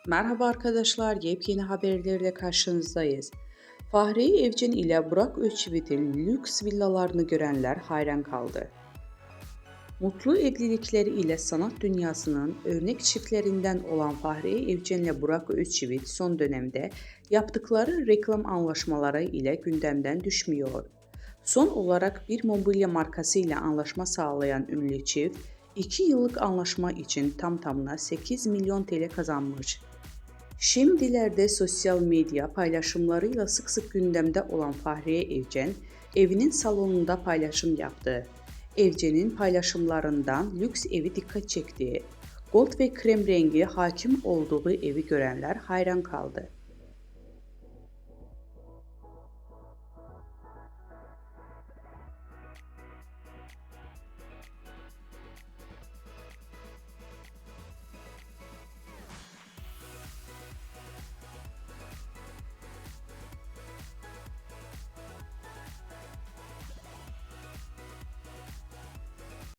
Merhaba arkadaşlar, yepyeni haberlerle karşınızdayız. Fahriye Evcen ile Burak Özçivit'in lüks villalarını görenler hayran kaldı. Mutlu evlilikleri ile sanat dünyasının örnek çiftlerinden olan Fahriye Evcen ile Burak Özçivit son dönemde yaptıkları reklam anlaşmaları ile gündemden düşmüyor. Son olarak bir mobilya markası ile anlaşma sağlayan ünlü çift, 2 yıllık anlaşma için tam tamına 8 milyon TL kazanmış. Şimdilerde sosyal medya paylaşımlarıyla sık sık gündemde olan Fahriye Evcen, evinin salonunda paylaşım yaptı. Evcen'in paylaşımlarından lüks evi dikkat çekti. Gold ve krem rengi hakim olduğu evi görenler hayran kaldı.